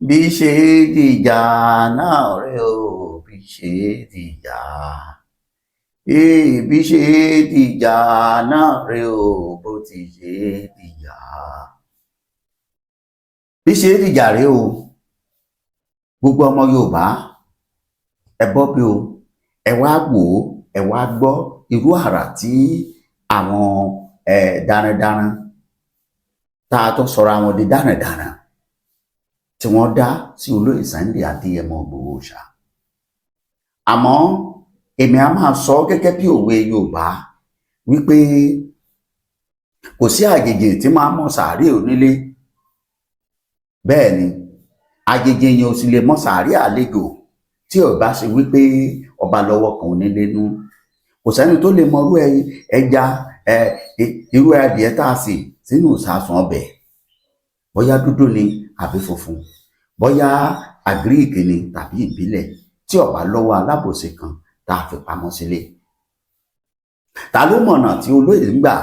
bí ṣe dìjà náà rẹ o bí ṣe dìjà bí ṣe dìjà náà rẹ o bó ti ṣe dìjà bí ṣe dìjà rẹ o gbogbo ọmọ Yorùbá ẹ bọ́ bí o ẹ wá wò ó ẹ wá gbọ́ irú àrà tí àwọn darandaran tá a tó sọ̀rọ̀ àwọn di darandaran tí wọ́n dá sí olóyè Sunday Adéyẹmọ Ìgbòho ṣá. Àmọ́ èmi a máa sọ gẹ́gẹ́ bí òwe Yorùbá wípé kò sí àjèjì tí máa mọ sàárè onílé, bẹ́ẹ̀ ni àjèjì yẹn ò sì lè mọ sàárè àlejò tí ò bá ṣe wípé ọba lọ́wọ́ kan onílé nú. Kò sẹ́ni tó lè mọ irú ẹja irú adìẹ tá a sè sínú ìsasùn ọbẹ̀, bóyá dúdú ni àbí funfun, bóyá àgíríkì ni tàbí ìbílẹ̀, tí ọba lọ́wọ́ alábòsí kan tá a fi pamọ́ sílé. Ta ló mọ̀nà tí olóyè ń gbà?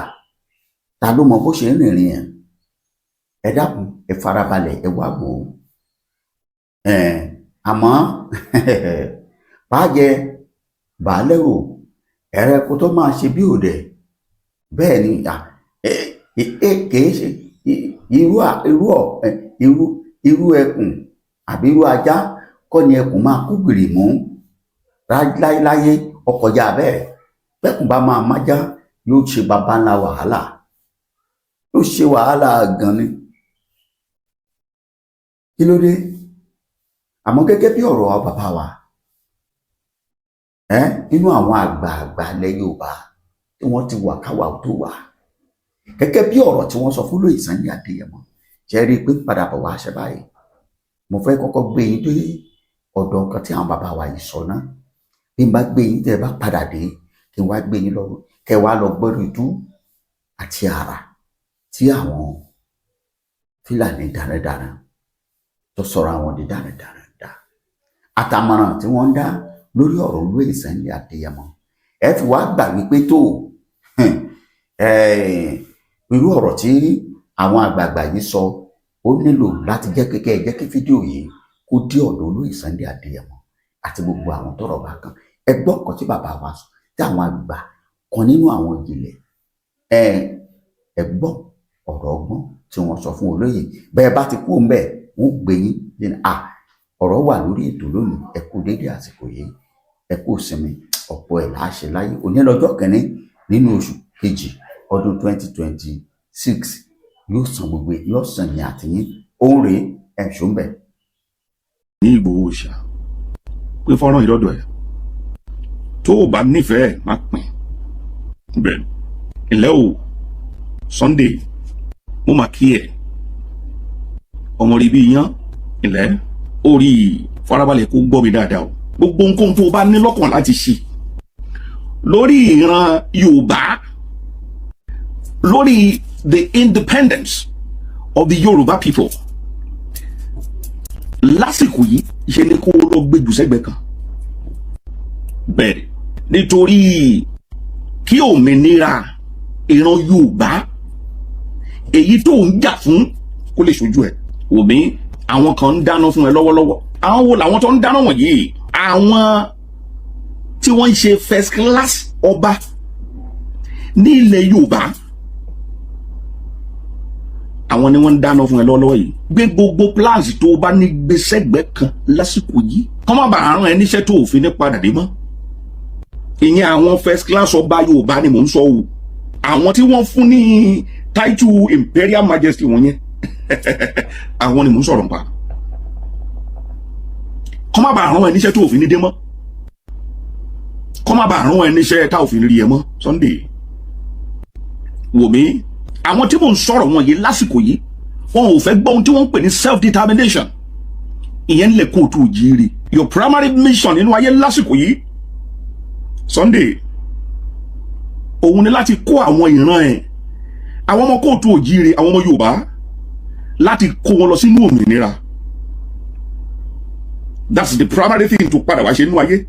Ta ló mọ bó ṣe ń rìnrìn ẹ̀? Ẹ dákun ẹ farabalẹ̀ ẹ wá wò ó. Àmọ́ bàjẹ́ bàálẹ̀rò ẹ̀rẹ́kú tó máa ṣe bí òdẹ, bẹ́ẹ̀ ni kìí ṣe irú ẹkùn àbí irú ajá kọ́ ni ẹkùn máa kú gbìrì mú láyé ọkọjá bẹ́ẹ̀. Bẹ́kùn bá máa májá yóò ṣe baba ńlá wàhálà, yóò ṣe wàhálà gan ni. Kí ló dé? Àmọ́ gẹ́gẹ́ bí ọ̀rọ̀ bàbá wa nínú àwọn àgbààgbà ilẹ̀ Yorùbá tí wọ́n ti wà káwa tó wà, gẹ́gẹ́ bí ọ̀rọ̀ tí wọ́n sọ fún olóyè Sunday Adéyẹmọ, ṣe rí i pé padà bọ̀ wá ṣe báyìí. Mo fẹ́ kọ́kọ́ gbé yín dé ọ̀dọ̀ nǹkan tí àwọn bàbá wa yìí sọ náà. Bí n bá gbé yín tẹ́ ẹ bá padà dé, kí n wá gbé yín lọ kẹ́ ẹ wá lọ gbọ́dọ̀ ìdú àti àrà tí àwọn Fúlàní darandaran tó sọ̀rọ̀ àwọn di darandaran dá, àtàmọ̀ràn tí wọ́n ń dá lórí ọ̀rọ̀ olóyè Sunday Adéyẹmọ. Ẹ fi wá gbà wípé tó irú ọ̀rọ̀ tí àwọn àgbààgbà yìí sọ ó nílò láti jẹ́ kí fídíò yìí kó dé ọ̀dọ̀ olóyè Sunday Adéyẹmọ àti gbogbo àwọn tọ́rọ̀ bá kàn. Ẹ gbọ́ nǹkan tí bàbá wa sọ, tí àwọn àgbà kan nínú àwọn ìjìnlẹ̀ ẹ gbọ́ ọ̀rọ̀ ọgbọ́n tí wọ́n sọ fún olóyè. Bẹ́ẹ̀ bá ti kú ń bẹ̀ wọ́n gbé yín ọ̀rọ̀ wà lórí ètò lónìí. Ẹ kú dédé àsìkò yìí, ẹ kú sinmi ọ̀pọ̀ ẹ̀ láṣẹ láyé. Òní lọ́jọ́ kìíní nínú oṣù kejì ọdún 2026 yóò san gbogbo yóò san yín àtìyín òun rèé ẹ̀ṣọ́ ń bẹ̀. Ní Ìgbòho ṣá pé fọ́nrán ìdọ́dọ̀ ẹ̀ tó o bá nífẹ̀ẹ́ má pín bẹ́ẹ̀. Ilẹ̀ o Sunday mo máa kí ẹ ọmọ rí bí yán ilẹ̀ orí farabalẹ̀ kó gbọ́ mi dáadáa o. Gbogbo nǹkan tó o bá ní lọ́kàn láti ṣe lórí ìran Yorùbá, lórí the independence of the Yoruba people, lásìkò yìí ṣe ni kó lọ gbéjù sẹ́gbẹ̀ẹ́ kan. Bẹ́ẹ̀ nítorí kí òmìnira ìran Yorùbá èyí tó ń jà fún kó lè ṣojú ẹ̀. Òmí àwọn kan ń dáná fún ẹ lọ́wọ́lọ́wọ́. Àwọn wo làwọn tó ń dáná wọ̀nyí? Àwọn tí wọ́n ń ṣe first class ọba ní ilẹ̀ Yorùbá, àwọn ni wọ́n ń dáná fún ẹ lọ́wọ́lọ́wọ́ yìí. Gbé gbogbo plans tó o bá ní gbé sẹ́gbẹ̀ẹ́ kan lásìkò yìí, kọ́ má bàa rán ẹ níṣẹ́ tó òfin ní padà dé mọ́. Ìyẹn àwọn first class ọba Yorùbá ni mò ń sọ o. Àwọn tí wọ́n fún ní title Imperial Majesty wọ̀nyẹn àwọn ni mò ń sọ̀rọ̀ nípa. Kọ́ má bàa rán ẹ níṣẹ́ tó òfin ní dé mọ́. Kọ́ má bàa rán ẹ níṣẹ́ tá òfin rí ẹ mọ́. Sunday wò mí, àwọn tí mò ń sọ̀rọ̀ wọn yìí lásìkò yìí wọn ò fẹ́ gbọ́ ohun tí wọ́n ń pè ní self determination. Ìyẹn ń lè kóòtù òjìire. Your primary mission nínú ayé lásìkò yìí Sunday òun ni láti kó àwọn ìran ẹ̀, àwọn ọmọ kóòtù òjìire, àwọn ọmọ Yorùbá, láti kó wọn lọ sínú òmìnira. That's the primary thing tó padà wá ṣe nínú ayé.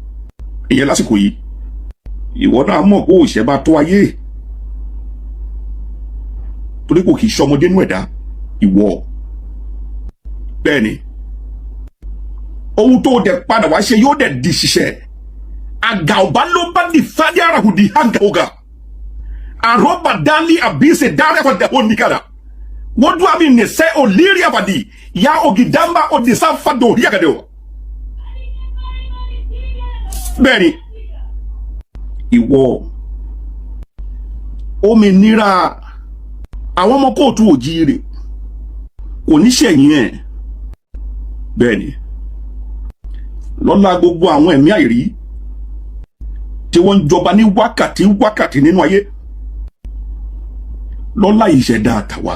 Ìyẹn lásìkò yìí ìwọ náà mọ̀ pé òṣè bá tó ayé, torí kò kì í ṣọmọdé nú ẹ̀dá ìwọ. Bẹ́ẹ̀ ni ohun tó dẹ̀ padà wá ṣe yóò dẹ̀ di ṣiṣẹ́ àgà ọba ló bá di fadi arahudi hanga oga àrọ́bà dánlí àbíṣe dárẹ́fà dẹ̀hó nìkàdà wọ́n dún àmì nìṣẹ́ òlírí àbàdì ya ògìdánbà òdìsá fàdó ríàgàdé o. bẹ́ẹ̀ni ìwọ òmìnira àwọn ọmọ kóòtù òjíire kò ní ṣẹ̀yìn ẹ̀. bẹ́ẹ̀ni lọ́lá gbogbo àwọn ẹ̀mí àìrí tí wọ́n ń jọba ní wákàtí nínú ayé, lọ́lá ìṣẹ̀dá àtàwà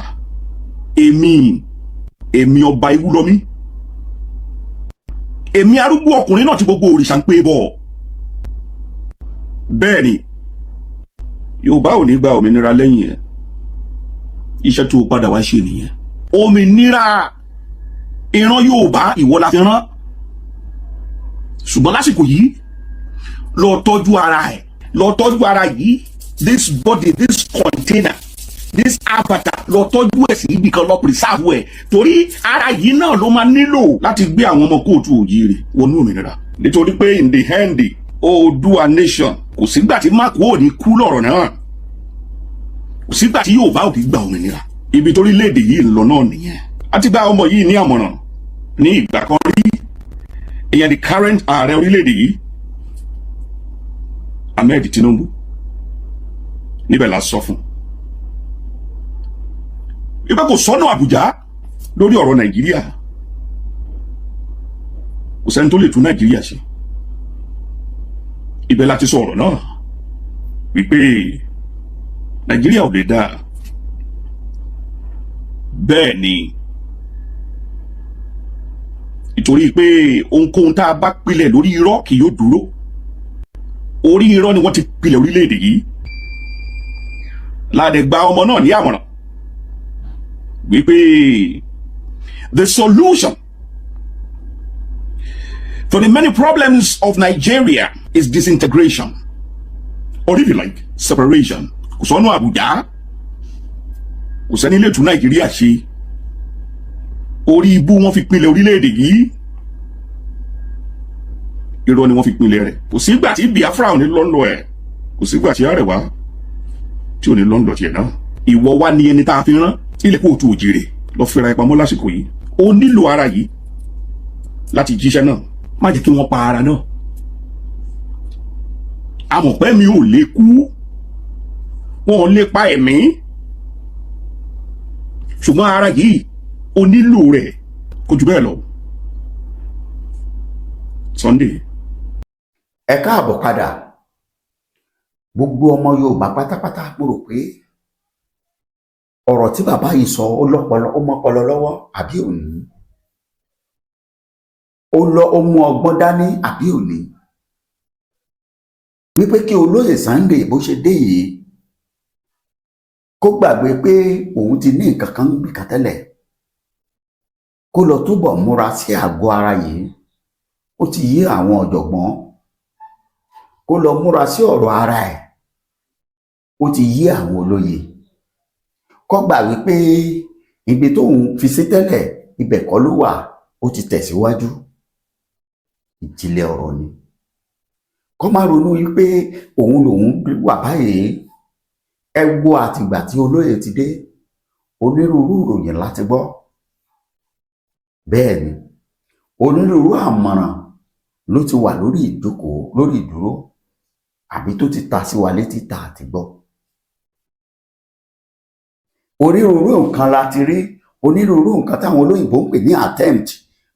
èmi ọba Ewúrọ̀mí, èmi arúgbó ọkùnrin náà tí gbogbo òrìṣà ń pè bọ̀. bẹ́ẹ̀ni Yorùbá ò ní gba òmìnira lẹ́yìn ẹ̀, iṣẹ́ tó padà wá ṣe nìyẹn. òmìnira ìran Yorùbá ìwọ la fi rán, ṣùgbọ́n lásìkò yìí lọ tọ́jú ara ẹ̀, lọ tọ́jú ara yìí, this body, this container, this avatar, lọ tọ́jú ẹ̀ sí ibì kan, lọ preserve ẹ̀, torí ara yìí náà ló máa nílò láti gbé àwọn ọmọ kóòtù òjíire wọnú òmìnira. nítorí pé in the end Oòduà nation kò sígbà tí má kú ò ní kú lọ́rọ̀ náà, kò sígbà tí Yorùbá ò ní gba òmìnira. ibi torílẹ̀-èdè yìí ń lọ náà nìyẹn. a ti gba ọmọ yìí ní àmọ̀ràn ní ìgbà kan rí, ìyẹn the current ààrẹ orílẹ̀-èdè yìí Ahmed Tinubu, níbẹ̀ la sọ fún ibẹ̀ kò sọ́nà Àbújá lórí ọ̀rọ̀ Nàìjíríà, kò sẹ́ni tó lè tún Nàìjíríà ṣe. ibẹ̀ láti sọ ọ̀rọ̀ náà wípé Nàìjíríà ò lè dáa. bẹ́ẹ̀ ni nítorí pé ohunkóhun tá a bá pilẹ̀ lórí irọ́ kì yóò dúró. orí irọ́ ni wọ́n ti pilẹ̀ orílẹ̀-èdè yìí. ládẹ̀gbà ọmọ náà ní àmọ̀ràn wípé the solution for the many problems of Nigeria is disintegration, or if you like, separation. kò sọ́nà Àbújá, kò sẹ́ni lè tún Nàìjíríà ṣe. orí ibú wọn fi pinlẹ̀ orílẹ̀-èdè yìí, irọ́ ni wọ́n fi pinlẹ̀ rẹ̀. kò sígbà tí Biafra ò ní lọ́nlọ́ ẹ̀, kò sígbà tí Àrẹwà tí ò ní lọ́nlọ́ tiẹ̀ náà. ìwọ wá ní ẹni tá a fi rán ilẹ̀ kóòtù òjìrè lọ fira ìpamọ́ lásìkò yìí. ó nílò ara yìí láti jíṣẹ́ náà. má jẹ́ kí wọ́n pa ara náà. amọ̀pẹ́ mi ò lè kú, wọn ò lè pa ẹ̀mí, ṣùgbọ́n ara yìí ó nílò rẹ̀ kò jù bẹ́ẹ̀ lọ. Sunday. ẹ káàbọ̀ padà. gbogbo ọmọ Yorùbá pátápátá mo rò pé ọ̀rọ̀ tí bàbá yìí sọ ó mọ́pọlọ lọ́wọ́ àbí òní, ó mú ọgbọ́n dání àbí òní, wípé kí olóyè Sunday bó ṣe dé yìí kó gbàgbé pé òun ti ní nǹkan kan bìkan tẹ́lẹ̀, kó lọ túbọ̀ múra sí àgọ́ ara yìí. ó ti yé àwọn ọ̀jọ̀gbọ́n, kó lọ múra sí ọ̀rọ̀ ara ẹ̀. ó ti yé àwọn olóyè, kó gbà wípé ibi tóun fi sí tẹ́lẹ̀ ibẹ̀ kọ́ ló wà, ó ti tẹ̀síwájú. ìjìnlẹ̀ ọ̀rọ̀ ni. kó má ronú wípé òun lòun wà báyìí. ẹ wo àtìgbà tí olóyè ti dé, onírúurú ìròyìn láti gbọ́. bẹ́ẹ̀ ni onírúurú àmọ̀ràn ló ti wà lórí ìjókòó, lórí ìdúró, àbí tó ti ta sí wa létí ta àti gbọ́. onírúurú nǹkan la ti rí, onírúurú nǹkan táwọn olóyìnbó ń pè ní attempt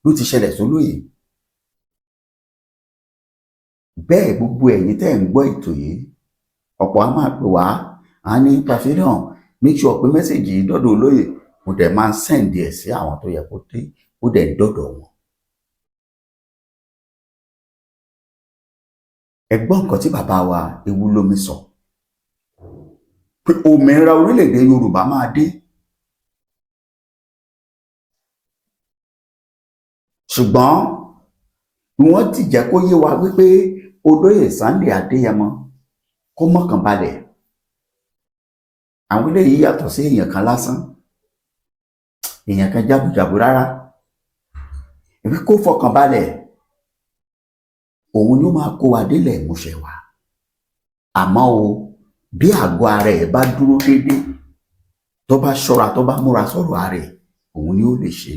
ló ti ṣẹlẹ̀ sólóyè. bẹ́ẹ̀ gbogbo ẹ̀yin tẹ́ ń gbọ́ ètò yìí, ọ̀pọ̀ á máa pè wá, á ní pàfihàn make sure pé mẹ́sẹ̀gì yìí dọ́dọ̀ olóyè. mo dẹ̀ máa ń sẹ́ǹdì ẹ̀ sí àwọn tó yẹ kó dé, ó dẹ̀ ń dọ́dọ̀ wọn. ẹ gbọ́ nǹkan tí bàbá wa Ewúrọ̀mí sọ, pé òmìnira orílẹ̀-èdè Yorùbá máa dé. ṣùgbọ́n wọ́n ti jẹ́ kó yé wa wípé olóyè Sunday Adéyẹmọ kó mọ̀kàn balẹ̀. àwọn eléyìí yàtọ̀ sí èèyàn kan lásán, èèyàn kan jábùjàbù rárá. èmi kó fọkàn balẹ̀, òun ni ó máa kó wa délẹ̀ ìmúṣẹ wa. Àmọ́ o, bí àgọ́ ara ẹ̀ bá dúró déédéé, tó bá ṣọ́ra, tó bá múra sọ̀rọ̀ ara ẹ̀, òun ni ó lè ṣe.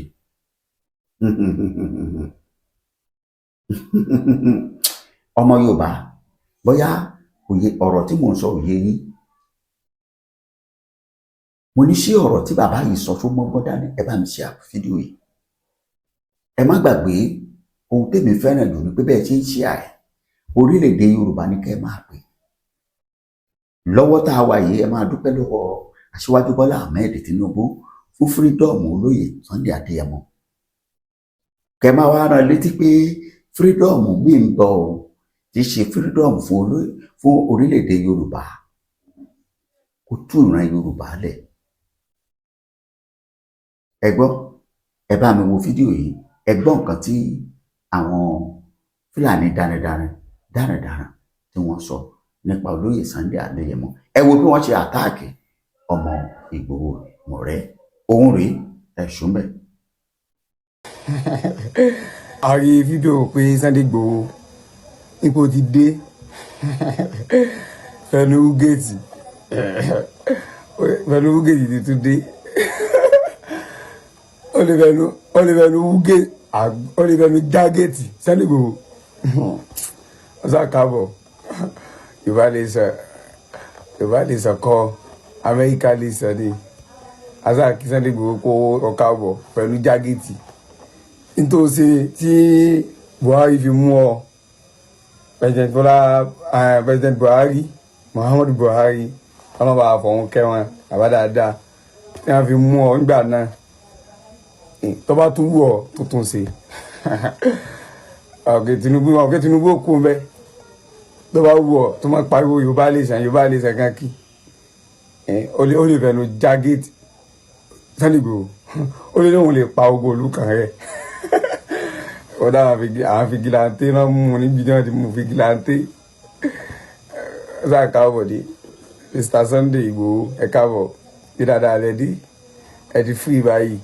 Ọmọ Yorùbá, bóyá òye ọ̀rọ̀ tí mò ń sọ òye yín. Mo ní ṣé ọ̀rọ̀ tí bàbá yìí sọ tó mọ́gbọ́n dání, ẹ bá mi ṣe fídíò yìí. Ẹ má gbàgbé ohun tèmi fẹ́ràn jù ní pé bẹ́ẹ̀ ṣe ń ṣe àì orílẹ̀-èdè Yorùbá ní kẹ́ ẹ máa pè. Lọ́wọ́ tá a wà yìí, ẹ máa dúpẹ́ lọ́wọ́ Aṣíwájú Bọ́lá Ahmed Tinubu fún fírídọ́ọ̀mù olóyè Sunday Adéyẹmọ. Kẹ́ máa wá rán létí pé fírídọ́ọ̀mù míì ń bọ̀ o, tí í ṣe fírídọ́ọ̀mù fún orílẹ̀-èdè Yorùbá. Kó tú ìran Yorùbá lẹ̀. Ẹ gbọ́, ẹ bá mi wo fídíò yìí, ẹ gbọ́ nǹkan tí àwọn Fúlàní darandaran tí wọ́n sọ nípa olóyè Sunday Adéyẹmọ. Ẹ wo bí wọ́n ṣe àtáàkì ọmọ Ìgbòho mọ̀rẹ́. Òun rèé, ẹ ṣùgbọ́n. A rí fídíò pé Sunday Igboho ipò ti dé pẹ̀lú géètì ti tún dé. Ó lè fẹnu já géètì Sunday Igboho. Ọ̀sán káàbọ̀. Yorùbá lè sọ kọ́ Amẹ́ríkà lè sọ ní. Àṣà kí Sunday Igboho kó ọkà bọ̀ pẹ̀lú já géètì. Nítorí tí Buhari fi mú ọ President Buhari, Muhammadu Buhari, ọlọ́ba àfọ̀hún kẹwọn àbá dáadáa, tí wọ́n fi mú ọ nígbà náà, tó bá tún wù ọ tuntun ṣe. ọ̀gẹ̀ Tinubu kú mbẹ́, tó bá wù ọ tó máa pariwo Yorùbá lè sàn kankí, ó lè fẹnu já géètì Sunday Igboho, ó lè lóun lè pa ogbó olùkàn rẹ̀. Ọ̀dà àwọn fìgìláńtì náà mú níbi náà ti mú fìgìláńtì. Ọ̀sán káàbọ̀ dé Mr. Sunday Igboho, ẹ káàbọ̀ bí dáadáa lẹ dé, ẹ ti fún ìbáyìí,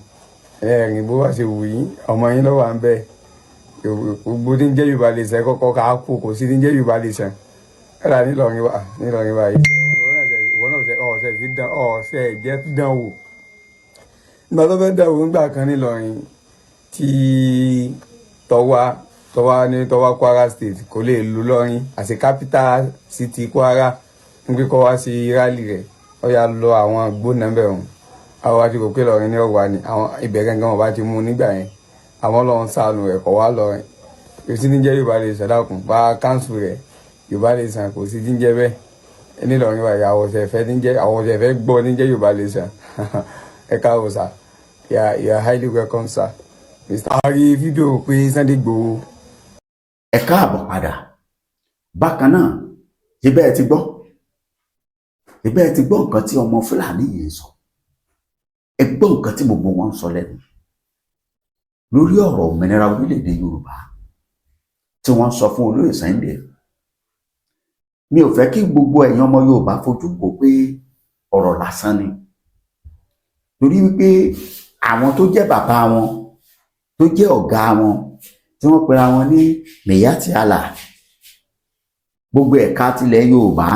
ẹ̀rìn bó bá ṣe wù yín, ọmọ yín lọ́wọ́ à ń bẹ̀. Gbogbo tí ń jẹ́ Yorùbá lè sàn kọ́kọ́ ká kú, kò sí tí ń jẹ́ Yorùbá lè sàn. Ẹ̀rà nílọrin báyìí, ọ̀sẹ̀ jẹ́ dán wò. Nígbà tó fẹ́ dán wò nígbà kan nílọrin tí tọwa Kwara State kò lè lu lọrin àti capital city Kwara ń gbé kọ́ wá sí rally rẹ̀, ó yà lọ àwọn gbóná bẹ̀rù àwọn àti kò pé lọrin ní ọ̀wà ni àwọn ibẹ̀ gangan wọn bá ti mú nígbà yẹn, àwọn lọ́n sànù rẹ̀ kọ́ wá lọrin. Kò sí ní jẹ́ Yorùbá lè sàdákùn bá káńsù rẹ̀ Yorùbá lè sàn, kò sí ní jẹ́ bẹ́ẹ̀ nílọrin báyìí. àwọn ọ̀sẹ̀ fẹ́ gbọ́ ní jẹ́ Yorùbá lè sàn. Ẹ káàbọ̀ sà, you are highly welcome sir. A rí fídíò pé Sunday Igboho. Ẹ káàbọ̀ padà. Bákan náà, ibẹ̀ ẹ ti gbọ́ nǹkan tí ọmọ Fúlàní yìí ń sọ. Ẹ gbọ́ nǹkan tí gbogbo wọn ń sọ lẹ́nu lórí ọ̀rọ̀ òmìnira orílẹ̀-èdè Yorùbá tí wọ́n ń sọ fún olóyè Sunday. Mi ò fẹ́ kí gbogbo ẹ̀yin ọmọ Yorùbá fojú wò pé ọ̀rọ̀ lásán ni, torí wípé àwọn tó jẹ́ bàbá wọn, tó jẹ́ ọ̀gá wọn, tí wọ́n pera wọn ní Mèyàtì Allah, gbogbo ẹ̀ka tilẹ̀ Yorùbá,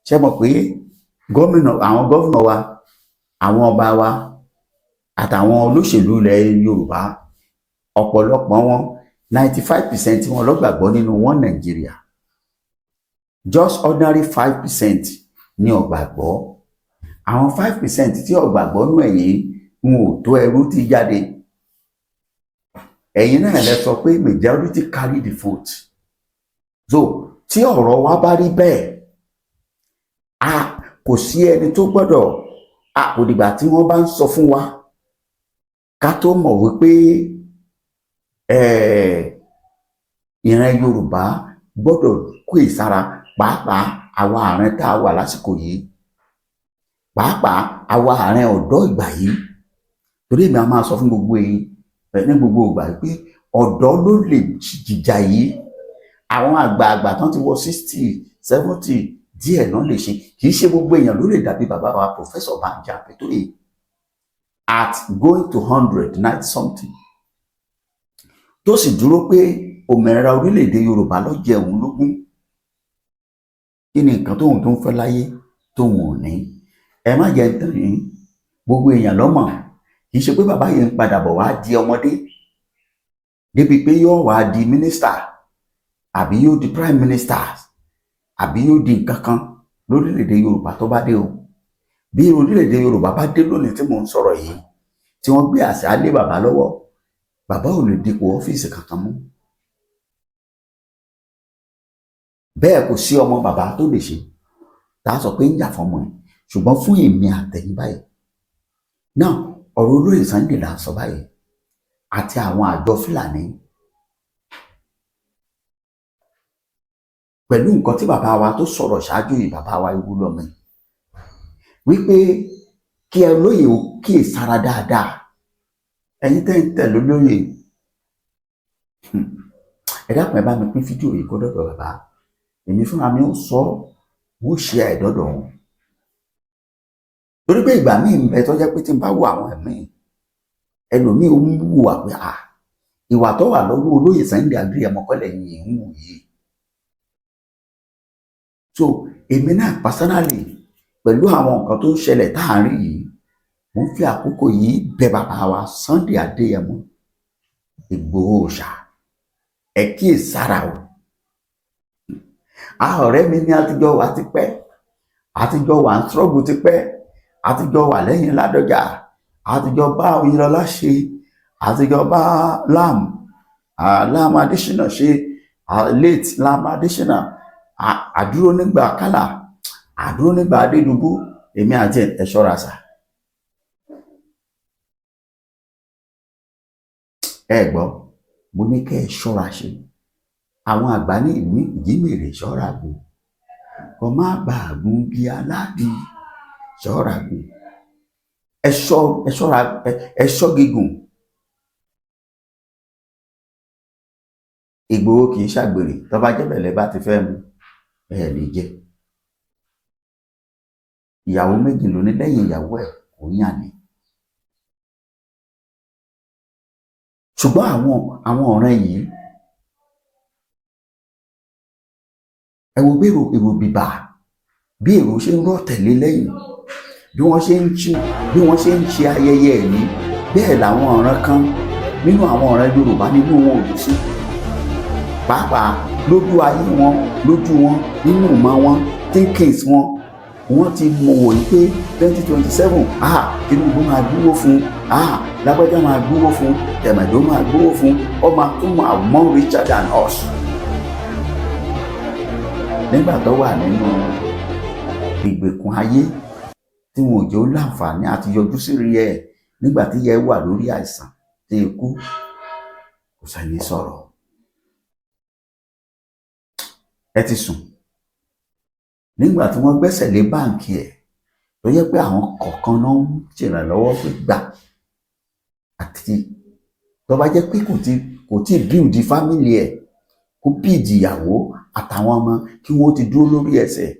ṣe mọ̀ pé àwọn gómìnà wa, àwọn ọba wa àtàwọn olóṣèlú ilẹ̀ Yorùbá, ọ̀pọ̀lọpọ̀ wọn 95% wọn ló gbàgbọ́ nínú wọn Nàìjíríà. Just ordinary 5% ní ó gbàgbọ́. Àwọn 5% tí ó gbàgbọ́ nú ẹ̀yìn wọn ò tó ẹrú tí jáde. Ẹ̀yin náà lẹ sọ pé majority carry the vote. So tí ọ̀rọ̀ wa bá rí bẹ́ẹ̀, kò sí ẹni tó gbọ́dọ̀, kò dìgbà tí wọ́n bá ń sọ fún wa ká tó mọ̀ wípé ìran Yorùbá gbọ́dọ̀ kó ìsára, pàápàá àwa àárín tá a wà lásìkò yìí, pàápàá àwa àárín ọ̀dọ́ ìgbà yìí. Torí èmi a máa sọ fún gbogbo yín ní gbogbo ìgbà pé ọ̀dọ́ ló lè jìjà yìí. Àwọn àgbààgbà tán ti wọ 60, 70 díẹ̀ náà lè ṣe, kì í ṣe gbogbo èèyàn ló lè dàbí bàbá wa Professor Banji Akintoye at going to 100, 90 something, tó sì dúró pé òmìnira orílẹ̀-èdè Yorùbá ló jẹ òun lógún. Kí ni nǹkan tóun tó ń fẹ́ láyé tóun ò ní? Ẹ má jẹ́ tàn yín, gbogbo èèyàn ló mọ̀. Kì í ṣe pé bàbá yìí ń padà bọ̀ wá di ọmọdé débi pé yóò wá di mínísítà àbí yóò di prime minister àbí yóò di nǹkan kan lórílẹ̀-èdè Yorùbá tó bá dé o. Bí orílẹ̀-èdè Yorùbá bá dé lónìí tí mò ń sọ̀rọ̀ yìí, tí wọ́n gbé àṣà lé bàbá lọ́wọ́, bàbá ò lè dipò ọ́fíìsì kankan mú. Bẹ́ẹ̀ kò sí ọmọ bàbá tó lè ṣe tá a sọ pé ń jà fọmọ ẹ̀, ṣùgbọ́n fún èmi àtẹ̀yìn báyìí náà, ọ̀rọ̀ olóyè Sunday là ń sọ báyìí àti àwọn àjọ Fúlàní pẹ̀lú nǹkan tí bàbá wa tó sọ̀rọ̀ ṣáájú yìí, bàbá wa Ìwúlọ́mọ, wípé kí ẹ lóye o, kí ẹ sára dáadáa. Ẹ̀yin tẹ́ ń tẹ̀lé olóyè, ẹ dákun ẹ bá mi pín fídíò yìí kó dọ̀dọ̀ bàbá. Èmi fúnra mi ó sọ, ó ṣe àìdọ́dọ̀ wọn. Torí pé ìgbà míì ń bẹ tó jẹ́ pé tí n bá wo àwọn ẹ̀mí, ẹlòmíì ó ń wùwà pé ìwà tó wà lọ́wọ́ olóyè Sunday Adéyẹmọ kọ́lẹ̀ yìí ń wù yìí. So èmi náà personally, pẹ̀lú àwọn nǹkan tó ń ṣẹlẹ̀ táàrin yìí, mo ń fi àkókò yìí bẹ̀ bàbá wa Sunday Adéyẹmọ Ìgbòho Òòṣà, ẹ kíyèsára o. Ọ̀rẹ́ mi ní àtijọ́ wà tipẹ́, àtijọ́ wà ń struggle tipẹ́, àtijọ́ wà lẹ́yìn Ládọjà, àtijọ́ bá Oyinlọ́lá ṣe, àtijọ́ bá Lam Adésínà ṣe, late Lam Adésínà, àdúró nígbà Kálà, àdúró nígbà Adédùbú. Èmi àti ẹ ṣọ́ra sà. Ẹ gbọ́, mo ní kẹ́ ẹ ṣọ́ra ṣe. Àwọn àgbà ní ìlú ìjímèrè ṣọ́ra gùn, kó má bàa gùn bí aládì, ṣọ́ra gùn. Ẹ ṣọ́ gígùn. Ìgbòho kì í ṣàgbèrè, tó bá jẹ́ bẹ̀lẹ̀ bá ti fẹ́ mu ẹ lè jẹ. Ìyàwó méjì ló ní, lẹ́yìn ìyàwó ẹ̀ kò yàn ní. Ṣùgbọ́n àwọn ọ̀rẹ́ yìí, ẹ wo bí èrò bìbà, bí èrò ṣe ń rọ̀ tẹ̀lé lẹ́yìn, bí wọ́n ṣe ń ṣe ayẹyẹ ẹ̀ní, bẹ́ẹ̀ làwọn ọ̀ràn kan nínú àwọn ọ̀rẹ́ Yorùbá nínú wọn ò dùn sí. Pàápàá lójú ayé wọn, lójú wọn, nínú ìmọ̀ wọn, thinkings wọn, wọ́n ti mọ̀ wòye pé 2027 Tinubu máa gbówó fún, Lágbájá máa gbówó fún, Tẹ̀mẹ̀dó máa gbówó fún, ọmọ tó máa more richer than us. Nígbà tó wà nínú ìgbèkùn ayé tí wọn ò jẹ́ ó láǹfààní àti yọjú sí rí ẹ̀, nígbà tí yẹ wà lórí àìsàn tí ikú, kò sẹ́ni sọ̀rọ̀. Ẹ ti sùn. Nígbà tí wọ́n gbẹ́sẹ̀ lé báǹkì ẹ̀, tó yẹ pé àwọn kọ̀ọ̀kan náà ń ṣèrànlọ́wọ́ pé gbà, àti tó bá jẹ́ pé kò tí build family ẹ̀, kó build ìyàwó àtàwọn ọmọ kí wọ́n ti dúró lórí ẹsẹ̀,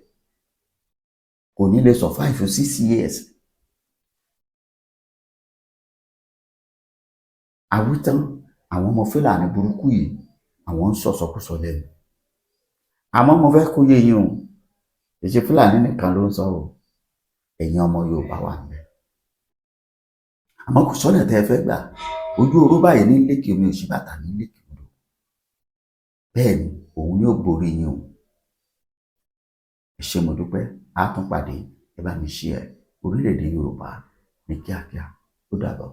kò ní lè survive for 6 years. Àwítán àwọn ọmọ Fúlàní burúkú yìí, àwọn ń sọ̀sọ̀kúsọ lẹ́nu. Àmọ́ mo fẹ́ kó yé yín o, ìṣe Fúlàní nìkan ló ń sọ o, ẹ̀yin ọmọ Yorùbá wà níbẹ̀. Àmọ́ kò sọ́nà tẹ́ ẹ fẹ́ gbà, ojú oró báyìí ní lékè omi, òṣì bàtà ní lékè odò. Bẹ́ẹ̀ ni òun ni ó borí yín o. Ẹ ṣé mo dúpẹ́, á tún pàdé, ẹ bá mi share orílẹ̀-èdè Yorùbá ní kíákíá. Ó dàbọ̀.